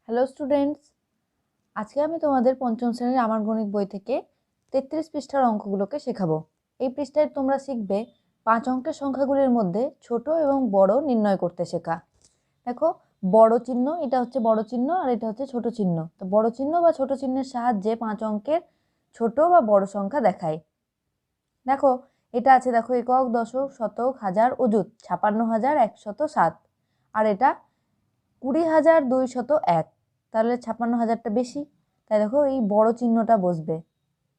Hello students, আজকে আমি তোমাদের পঞ্চম শ্রেণীর আমার গণিত বই থেকে 33 পৃষ্ঠার অঙ্কগুলোকে শেখাবো। এই পৃষ্ঠায় তোমরা শিখবে 5 অঙ্কের সংখ্যাগুলির মধ্যে ছোট এবং বড় নির্ণয় করতে শেখা। দেখো, বড় চিহ্ন, এটা হচ্ছে বড় চিহ্ন আর এটা হচ্ছে ছোট চিহ্ন। তো বড় চিহ্ন বা ছোট চিহ্নের সাহায্যে 5 অঙ্কের ছোট বা বড় সংখ্যা দেখায়। দেখো, এটা আছে, দেখো একক, দশক, শতক, হাজার, অযুত 56,107। আর এটা 20,201। তাহলে 56,000টা বেশি, তাই দেখো এই বড় চিহ্নটা বসবে।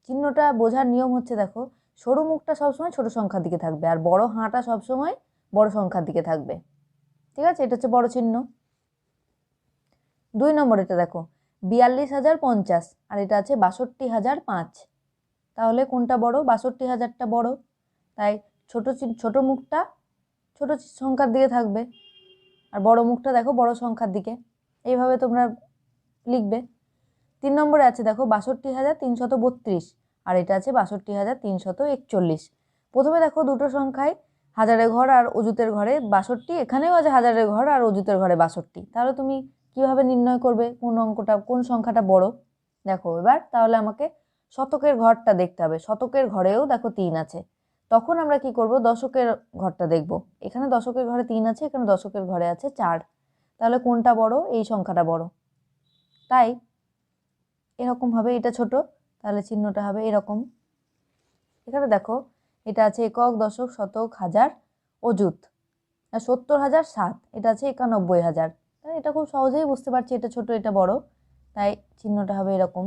চিহ্নটা বোঝার নিয়ম হচ্ছে, দেখো সরু মুখটা সবসময় ছোট সংখ্যার দিকে থাকবে আর বড় হাঁটা সবসময় বড় সংখ্যার দিকে থাকবে। ঠিক আছে, এটা হচ্ছে বড় চিহ্ন। 2 নম্বর, এটা দেখো 42,050 আর এটা আছে 62,005। তাহলে কোনটা বড়? 62,000টা বড়, তাই ছোট মুখটা ছোট সংখ্যার দিকে থাকবে আর বড় মুখটা দেখো বড় সংখ্যার দিকে। এইভাবে তোমরা লিখবে। 3 নম্বরে আছে দেখো 62,332 আর এটা আছে 62,341। প্রথমে দেখো দুটো সংখ্যায় হাজারের ঘর আর অযুতের ঘরে 62, এখানেও আছে হাজারের ঘর আর অযুতের ঘরে 62। তাহলে তুমি কিভাবে নির্ণয় করবে কোন সংখ্যাটা বড়? দেখো এবার তাহলে আমাকে শতকের ঘরটা দেখতে হবে। শতকের ঘরেও দেখো 3 আছে, তখন আমরা কি করব? দশকের ঘরটা দেখব। এখানে দশকের ঘরে 3 আছে, এখানে দশকের ঘরে আছে 4। তাহলে কোনটা বড়? এই সংখ্যাটা বড়। তাই এরকম হবে, এটা ছোট, তাহলে চিহ্নটা হবে এরকম। এখানে দেখো এটা আছে একক, দশক, শতক, হাজার, অযুত 70,007। এটা আছে 91,000। এটা খুব সহজেই বুঝতে পারছি এটা ছোট এটা বড়, তাই চিহ্নটা হবে এরকম।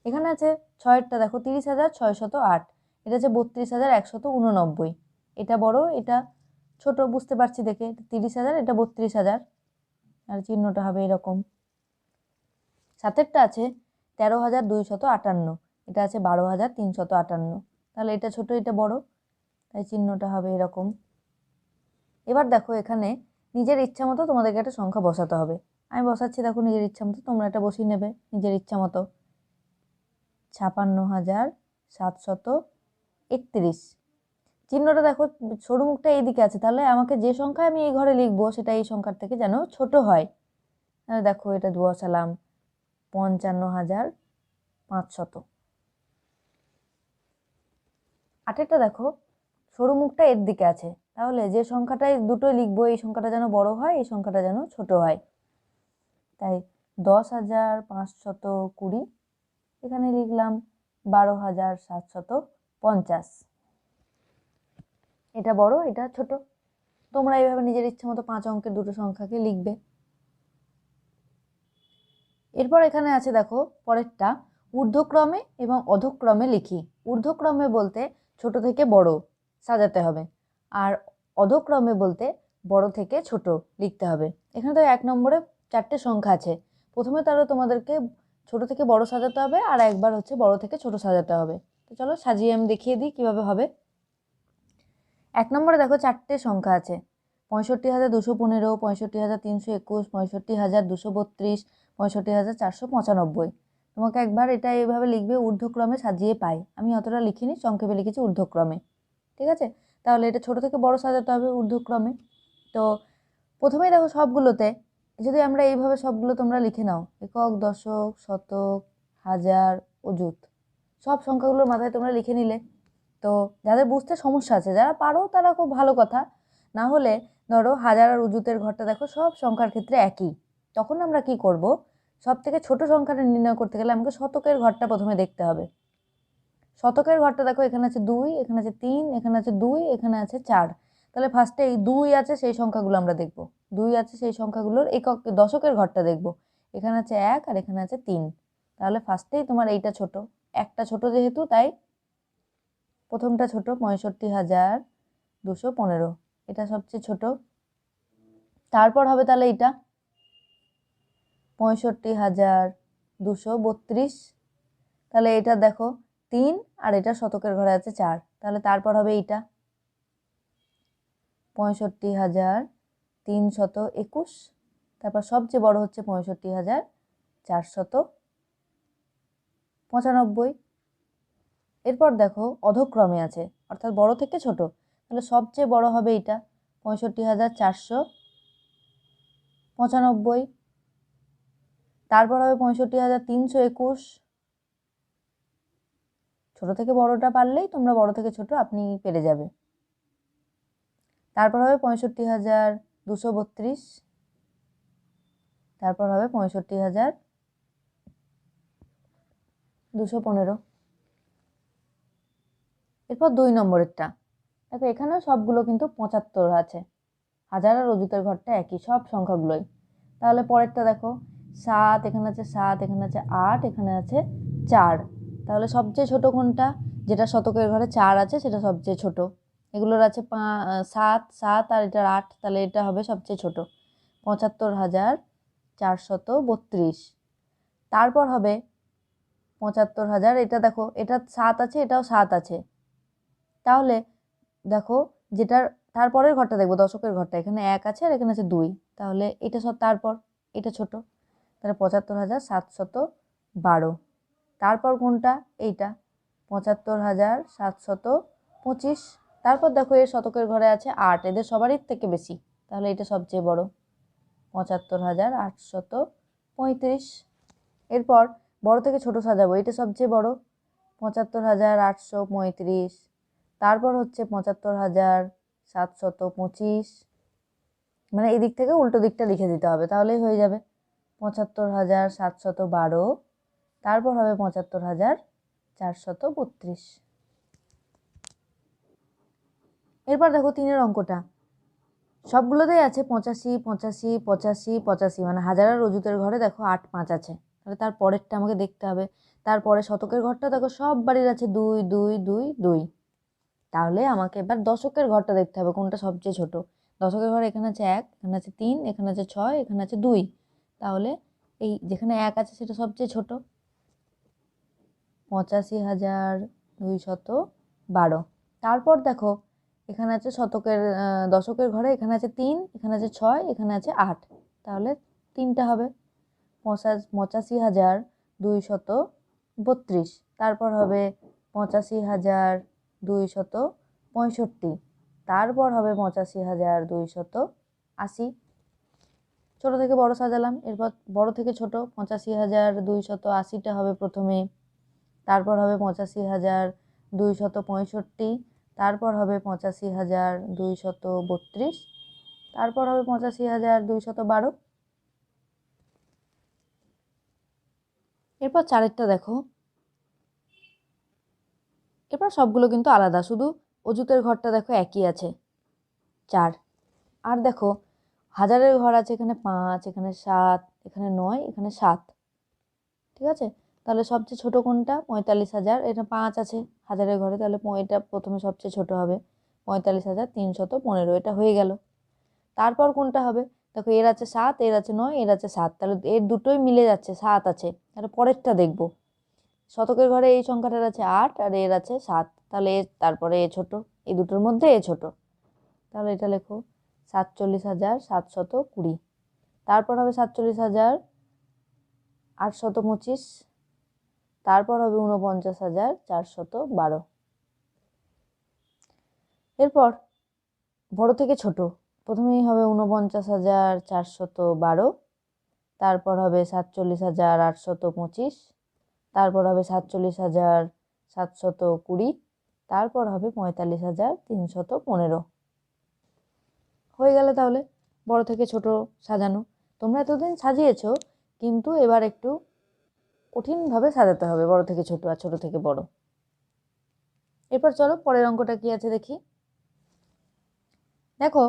এখানে আছে 6এরটা দেখো 30,608। এটা আছে 32,189। এটা বড় এটা ছোট বুঝতে পারছি দেখে, 30,000, এটা 32,000। আর চিহ্নটা হবে এরকম। 7এরটা আছে 13,258। এটা আছে 12,358। তাহলে এটা ছোট এটা বড়, তাই চিহ্নটা হবে এরকম। এবার দেখো এখানে নিজের ইচ্ছা মতো তোমাদেরকে একটা সংখ্যা বসাতে হবে। আমি বসাচ্ছি, দেখো নিজের ইচ্ছা মতো তোমরা এটা বসিয়ে নেবে নিজের ইচ্ছা মতো। 56,731। চিহ্নটা দেখো সরু মুখটা এইদিকে আছে, তাহলে আমাকে যে সংখ্যা আমি এই ঘরে লিখবো সেটা এই সংখ্যার থেকে যেন ছোট হয়। তাহলে দেখো এটা বসালাম 55,500। 8এরটা দেখো সরু মুখটা এর দিকে আছে, তাহলে যে সংখ্যাটাই দুটোই লিখবো এই সংখ্যাটা যেন বড় হয়, এই সংখ্যাটা যেন ছোট হয়। তাই 10,520। এখানে লিখলাম 12,750। এটা বড় এটা ছোট। তোমরা এইভাবে নিজের ইচ্ছে মতো 5 অঙ্কের দুটো সংখ্যাকে লিখবে। এরপর এখানে আছে দেখো পরেরটা, ঊর্ধ্বক্রমে এবং অধক্রমে লিখি। ঊর্ধ্বক্রমে বলতে ছোট থেকে বড় সাজাতে হবে, আর অধক্রমে বলতে বড় থেকে ছোট লিখতে হবে। এখানে তো 1 নম্বরে 4টে সংখ্যা আছে, প্রথমে তাহলে তোমাদেরকে ছোট থেকে বড় সাজাতে হবে আর একবার হচ্ছে বড় থেকে ছোট সাজাতে হবে। তো চলো সাজিয়ে আমি দেখিয়ে দিই কিভাবে হবে। 1 নম্বরে দেখো 4টে সংখ্যা আছে, 65,215, 65,321, 65,232, 65,495। তোমাকে একবার এটা এইভাবে লিখবে ঊর্ধ্বক্রমে সাজিয়ে পাই। আমি অতটা লিখিনি, সংক্ষেপে লিখেছি ঊর্ধ্বক্রমে। ঠিক আছে, তাহলে এটা ছোট থেকে বড় সাজাতে হবে ঊর্ধ্বক্রমে। তো প্রথমেই দেখো সবগুলোতে যদি আমরা এইভাবে সবগুলো তোমরা লিখে নাও, একক, দশক, শতক, হাজার, অযুত, সব সংখ্যাগুলোর মাথায় তোমরা লিখে নিলে। তো যাদের বুঝতে সমস্যা আছে, যারা পারো তারা খুব ভালো কথা, না হলে ধরো হাজার আর অযুতের ঘরটা দেখো সব সংখ্যার ক্ষেত্রে একই। তখন আমরা কি করব? সব থেকে ছোট সংখ্যাটা নির্ণয় করতে গেলে আমাকে শতকের ঘরটা প্রথমে দেখতে হবে। শতকের ঘরটা দেখো এখানে আছে 2, এখানে আছে 3, এখানে আছে 2, এখানে আছে 4। তাহলে ফার্স্টে এই 2 আছে সেই সংখ্যাগুলো আমরা দেখব। 2 আছে সেই সংখ্যাগুলোর একক দশকের ঘরটা দেখব। এখানে আছে 1 আর এখানে আছে 3। তাহলে ফার্স্টেই তোমার এইটা ছোট, একটা ছোট যেহেতু তাই প্রথমটা ছোট, 65,215, এটা সবচেয়ে ছোট। তারপর হবে তাহলে এটা 65,232। তাহলে এটা দেখো 3 আর এটা শতকের ঘরে আছে 4। তাহলে তারপর হবে এইটা 65,321। তারপর সবচেয়ে বড় হচ্ছে 65,495। এরপর দেখো অধক্রমে আছে, অর্থাৎ বড় থেকে ছোট। তাহলে সবচেয়ে বড় হবে এটা 65,495। তারপর হবে 65,321। ছোট থেকে বড়টা পারলেই তোমরা বড় থেকে ছোট আপনি পেরে যাবে। তারপর হবে 65,232। তারপর হবে 65,215। এরপর 2 নম্বরেরটা দেখো, এখানেও সবগুলো কিন্তু 75 আছে। হাজার আর অযুতের ঘরটা একই, সব সংখ্যাগুলোই। তাহলে পরেরটা দেখো, 7, এখানে আছে 7, এখানে আছে 8, এখানে আছে 4। তাহলে সবচেয়ে ছোট কোনটা? যেটা শতকের ঘরে 4 আছে সেটা সবচেয়ে ছোট। এগুলোর আছে 7, 7 আর এটার 8, তাহলে এটা হবে সবচেয়ে ছোট, 75,432। তারপর হবে 75,000, এটা দেখো এটা 7 আছে, এটাও 7 আছে। তাহলে দেখো যেটার তারপরের ঘরটা দেখবো, দশকের ঘরটা, এখানে 1 আছে আর এখানে আছে 2, তাহলে এটা সব তারপর, এটা ছোট, তাহলে 75,712। তারপর কোনটা? এইটা 75,725। তারপর দেখো এর শতকের ঘরে আছে 8, এদের সবারই থেকে বেশি, তাহলে এটা সবচেয়ে বড়, 75,835। এরপর বড় থেকে ছোট সাজাবো, এটা সবচেয়ে বড়, 75,835। তারপর হচ্ছে 75,725, মানে এই দিক থেকে উল্টো দিকটা লিখে দিতে হবে, তাহলেই হয়ে যাবে 75,712। তারপর হবে 75,432। এরপর দেখো 3-এর অঙ্কটা, সবগুলোতেই আছে 85, 85, 85, 85, মানে হাজার আর অযুতের ঘরে দেখো 8, 5 আছে। তাহলে তার পরেরটা আমাকে দেখতে হবে। তারপরে শতকের ঘরটা দেখো সব বাড়ির আছে 2, 2, 2, 2। তাহলে আমাকে এবার দশকের ঘরটা দেখতে হবে কোনটা সবচেয়ে ছোট। দশকের ঘরে এখানে আছে 1, এখানে আছে 3, এখানে আছে 6, এখানে আছে 2। তাহলে এই যেখানে 1 আছে সেটা সবচেয়ে ছোট, 85,212। তারপর দেখো এখানে আছে দশকের ঘরে এখানে আছে 3, এখানে আছে 6, এখানে আছে 8, তাহলে 3টা হবে 85,232। তারপর হবে 85,265। তারপর হবে 85,280। ছোট থেকে বড় সাজালাম, এরপর বড় থেকে ছোট, 85,280টা হবে প্রথমে। তারপর হবে 85,265। তারপর হবে 85,232। তারপর হবে 85,212। এরপর 4-এরটা দেখো, এরপর সবগুলো কিন্তু আলাদা, শুধু অযুতের ঘরটা দেখো একই আছে, 4। আর দেখো হাজারের ঘর আছে এখানে 5, এখানে 7, এখানে 9, এখানে 7, ঠিক আছে। তাহলে সবচেয়ে ছোট কোনটা? 45,000, এটা 5 আছে হাজারের ঘরে, তাহলে এটা প্রথমে সবচেয়ে ছোট হবে, 45,315, এটা হয়ে গেল। তারপর কোনটা হবে? দেখো এর আছে 7, এর আছে 9, এর আছে 7, তাহলে এর দুটোই মিলে যাচ্ছে, 7 আছে। তাহলে পরেরটা দেখবো, শতকের ঘরে এই সংখ্যাটার আছে 8 আর এর আছে 7, তাহলে তারপরে এ ছোট, এই দুটোর মধ্যে এ ছোট, তাহলে এটা লেখো 47,720। তারপর হবে 47,825। তারপর হবে 49,412। এরপর বড় থেকে ছোট, প্রথমেই হবে 49,412। তারপর হবে 47,825। তারপর হবে 47,720। তারপর হবে 45,315। হয়ে গেল তাহলে বড় থেকে ছোট সাজানো। তোমরা এতদিন সাজিয়েছো, কিন্তু এবার একটু কঠিনভাবে সাজাতে হবে, বড় থেকে ছোট আর ছোট থেকে বড়। এরপর চলো পরের অঙ্কটা কি আছে দেখি। দেখো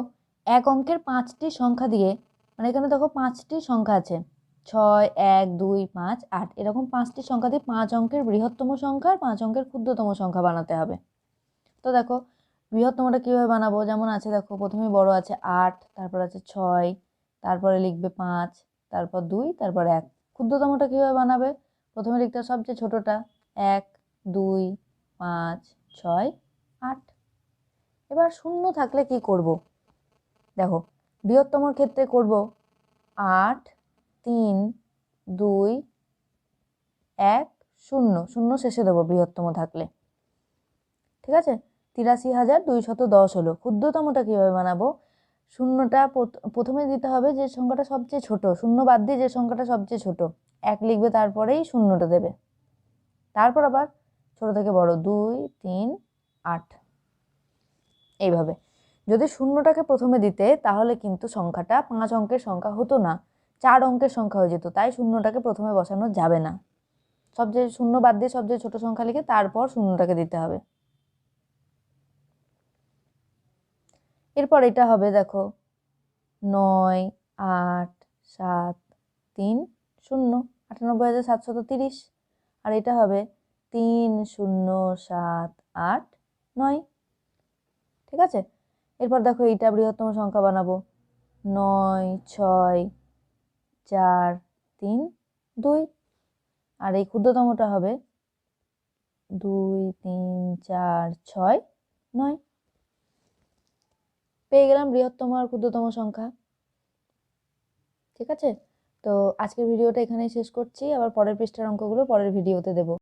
এক অঙ্কের 5টি সংখ্যা দিয়ে, মানে এখানে দেখো 5টি সংখ্যা আছে, 6, 1, 2, 5, 8, এরকম 5টি সংখ্যা দিয়ে 5 অঙ্কের বৃহত্তম সংখ্যা আর 5 অঙ্কের ক্ষুদ্রতম সংখ্যা বানাতে হবে। তো দেখো বৃহত্তমটা কীভাবে বানাবো, যেমন আছে দেখো প্রথমে বড় আছে 8, তারপর আছে 6, তারপরে লিখবে 5, তারপর 2, তারপর 1। ক্ষুদ্রতমটা কীভাবে বানাবে, প্রথমে লিখতে হবে সবচেয়ে ছোটোটা, 1, 2, 5, 6, 8। এবার শূন্য থাকলে কি করব, দেখো বৃহত্তমর ক্ষেত্রে করব 8, 3, 2, 1, 0, 0 শেষে দেবো বৃহত্তম থাকলে, ঠিক আছে। 83,210 হলো। ক্ষুদ্রতমটা কীভাবে বানাবো, শূন্যটা প্রথমে দিতে হবে যে সংখ্যাটা সবচেয়ে ছোট, শূন্য বাদ দিয়ে যে সংখ্যাটা সবচেয়ে ছোট, 1 লিখবে, তারপরেই শূন্যটা দেবে। তারপর আবার ছোট থেকে বড় 2 3 8 এইভাবে। যদি শূন্যটাকে প্রথমে দিতে তাহলে কিন্তু সংখ্যাটা 5 অঙ্কের সংখ্যা হতো না, 4 অঙ্কের সংখ্যা হয়ে যেত। তাই শূন্যটাকে প্রথমে বসানো যাবে না। সবচেয়ে শূন্য বাদ দিয়ে সবচেয়ে ছোট সংখ্যা লিখে তারপর শূন্যটাকে দিতে হবে। এরপর এটা হবে, দেখো 9 8 7 3 0 98,730। আর এটা হবে 3 0 7 8 9। ঠিক আছে, এরপর দেখো এইটা বৃহত্তম সংখ্যা বানাবো, 9 6 4 3 2। আর এই ক্ষুদ্রতমটা হবে 2 3 4 6 9। পেয়ে গেলাম বৃহত্তম আর ক্ষুদ্রতম সংখ্যা। ঠিক আছে, তো আজকের ভিডিওটা এখানেই শেষ করছি। আবার পরের পৃষ্ঠার অঙ্কগুলো পরের ভিডিওতে দেবো।